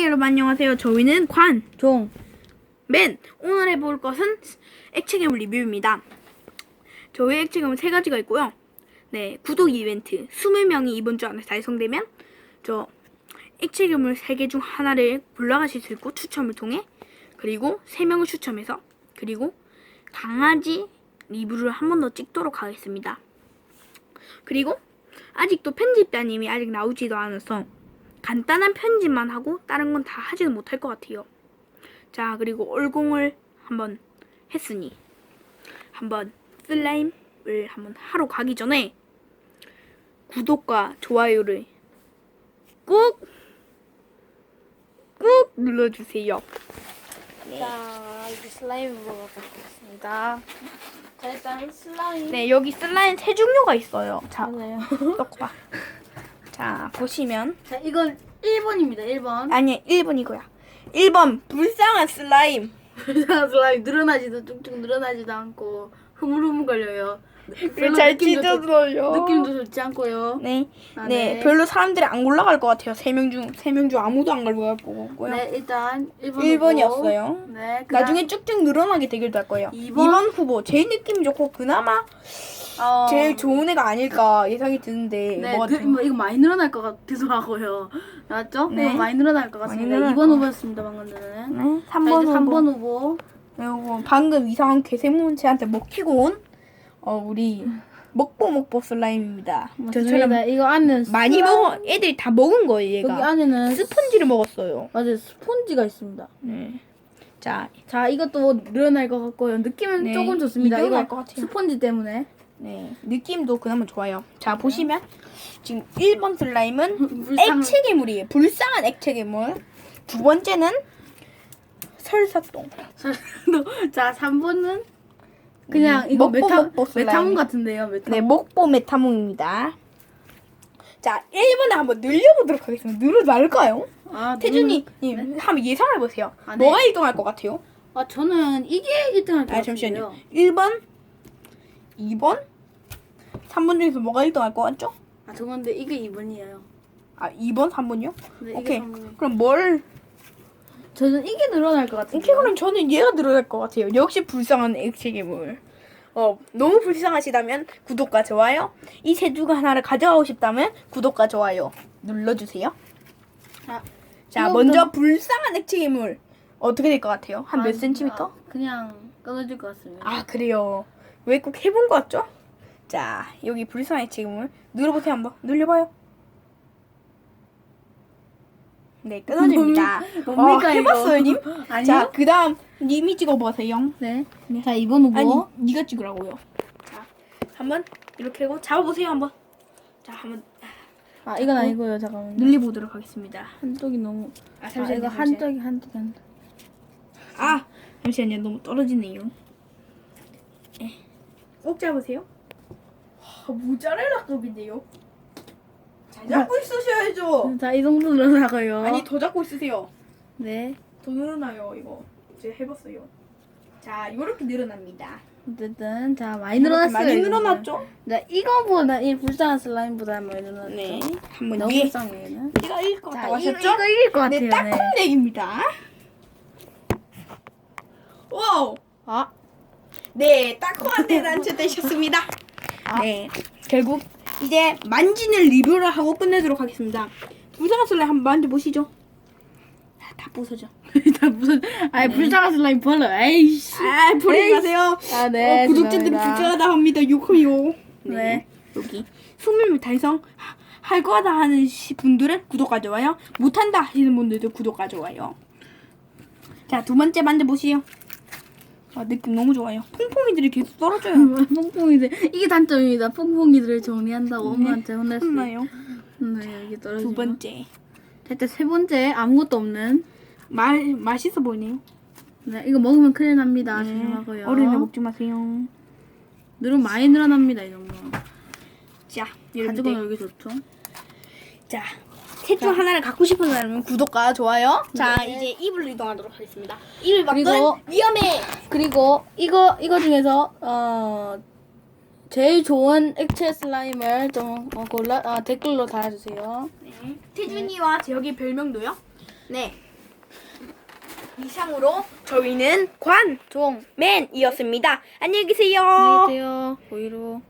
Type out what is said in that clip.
여러분 안녕하세요. 저희는 관종맨. 오늘 해볼 것은 액체괴물 리뷰입니다. 저희 액체괴물 3가지가 있고요. 네, 구독 이벤트 20명이 이번 주 안에 달성되면 저 액체괴물 3개 중 하나를 골라가실 수 있고, 추첨을 통해. 그리고 3명을 추첨해서, 그리고 강아지 리뷰를 한 번 더 찍도록 하겠습니다. 그리고 아직도 편집자님이 아직 나오지도 않아서 간단한 편집만 하고 다른 건 다 하지는 못할 것 같아요. 자, 그리고 얼공을 한번 했으니 한번 슬라임을 한번 하러 가기 전에 구독과 좋아요를 꾹 눌러주세요. 네. 자, 이제 슬라임 먹어보도록 하겠습니다. 자, 일단 슬라임. 네, 여기 슬라임 3종류가 있어요. 자, 맞아요. 봐. 자, 보시면 자, 이건 1번입니다. 1번. 아니, 1번이고요. 1번 불쌍한 슬라임. 슬라임 늘어나지도 쭉쭉 늘어나지도 않고 흐물흐물 걸려요. 별로 잘 느낌도 찢어져요. 느낌도 좋지 않고요. 네. 아, 네, 네. 별로 사람들이 안 골라갈 것 같아요. 3명 중 아무도 안 골라갈 거고요. 네, 일단 1번 1번이었어요. 네, 나중에 쭉쭉 늘어나게 대결도 할 거예요. 2번 후보 제일 느낌 좋고 그나마 제일 좋은 애가 아닐까 예상이 드는데 네, 뭐가 이거 많이 늘어날 것 같기도 하고요. 맞죠? 네. 이거 많이 늘어날 것 많이 같습니다. 늘어날 2번 것 후보였습니다, 방금 전에는. 네, 자, 3번 이제 후보. 3번 후보. 그리고 방금 이상한 괴생문체한테 먹히고 온 우리 먹보 슬라임입니다. 저처럼 맞습니다. 이거 안에는 많이 먹어 애들이 다 먹은 거예요. 얘가 여기 안에는 스펀지를 먹었어요. 맞아요, 스폰지가 있습니다. 네. 자, 자, 이것도 늘어날 것 같고요. 느낌은 네, 조금 좋습니다. 늘어날 이거 것 같아요. 스폰지 때문에. 네, 느낌도 그나마 좋아요. 자, 보시면 지금 1번 슬라임은 불쌍한- 액체괴물이에요. 불쌍한 액체괴물. 두 번째는 설사똥. 자, 3번은 그냥 이거 먹보 슬라임. 메타몬 같은데요. 메타몬. 네, 먹보 메타몽입니다. 자, 1번에 한번 늘려보도록 하겠습니다. 늘어도 말까요? 아, 태준이 네. 한번 예상해보세요. 아, 네. 뭐가 1등 할 것 같아요? 아, 저는 이게 1등 할것 같아요. 잠시만요. 1번, 2번, 3번 중에서 뭐가 1등 할 것 같죠? 아, 저건데 이게 2번이에요. 아, 2번, 3번이요? 네, 이게 오케이. 3번. 그럼 뭘? 저는 이게 늘어날 것 같아요. 오케이, 그럼 저는 얘가 늘어날 것 같아요. 역시 불쌍한 액체괴물. 너무 불쌍하시다면 구독과 좋아요. 이 세 중 하나를 가져가고 싶다면 구독과 좋아요 눌러주세요. 자, 이거부터- 먼저 불쌍한 액체괴물 어떻게 될 것 같아요? 한 몇 센티미터? 그냥 끊어질 것 같습니다. 아, 그래요. 왜 꼭 해본 것 같죠? 자, 여기 불쌍한 액체괴물 눌러보세요. 한번 눌려봐요. 네, 끊어집니다. 뭡니까, 이거? 해봤어요, 님? 아니요? 자, 그 다음 님이 찍어보세요. 네. 자, 2번 후보. 아니, 네가 찍으라고요. 자, 한번 이렇게 하고 잡아보세요, 한번. 자, 한번 아, 이건 아니고요. 잠깐만요. 늘려보도록 하겠습니다. 한쪽이 너무. 아, 아, 잠시만요. 이거 한쪽이. 아, 잠시만요. 너무 떨어지네요. 꼭 잡으세요. 모짜렐라급인데요. 잘 잡고 있으셔야죠. 자, 이 정도 늘어나고요. 아니, 더 잡고 있으세요. 네. 더 늘어나요, 이거. 제가 해봤어요. 자, 이렇게 늘어납니다. 어쨌든 자, 많이 늘어났어요. 많이 이거는. 늘어났죠? 자, 이거보다 이 불쌍한 슬라임보다 많이 늘어났죠. 네. 한번 너무 위에 불쌍해 얘는. 이거 이길 것 자, 같다고 하셨죠? 이거 이길 것 같아요. 네, 딱콩넥입니다. 와우. 아, 네, 딱콩한테 단체되셨습니다. 네, 결국 이제 만지는 리뷰를 하고 끝내도록 하겠습니다. 불쌍한 슬라임 한번 만져보시죠. 다 부서져. 일단 무슨 불쌍한 슬라임 벌어. 에이씨. 아, 버리지 마세요. 아, 네. 구독자들이 죄송합니다. 불쌍하다 합니다. 욕해요. 네. 여기 20명 달성 할 거다 하는 분들은 구독과 좋아요. 못한다 하시는 분들도 구독과 좋아요. 자, 두 번째 만져보시요. 아, 느낌 너무 좋아요. 퐁퐁이들이 계속 떨어져요. 퐁퐁이들 이게 단점입니다. 퐁퐁이들을 정리한다고 엄마한테 혼냈어요. 혼나요. 네, 이게 떨어지고. 두 번째. 일단 세 번째 아무것도 없는. 맛있어 보이네요. 네, 이거 먹으면 큰일 납니다. 조심하고요. 어른이 먹지 마세요. 많이 늘어납니다, 이 정도. 자, 가지고 여러분들. 놀기 좋죠. 자, 셋 중 하나를 갖고 싶은 사람은 구독과 좋아요. 자, 이제 입을 이동하도록 하겠습니다. 입을 바꾼 그리고- 위험해. 그리고 이거 중에서 제일 좋은 액체 슬라임을 좀 댓글로 달아주세요. 네. 태준이와 제혁이 별명도요. 네. 이상으로 저희는 관종맨이었습니다. 안녕히 계세요. 안녕히 계세요. 보이로.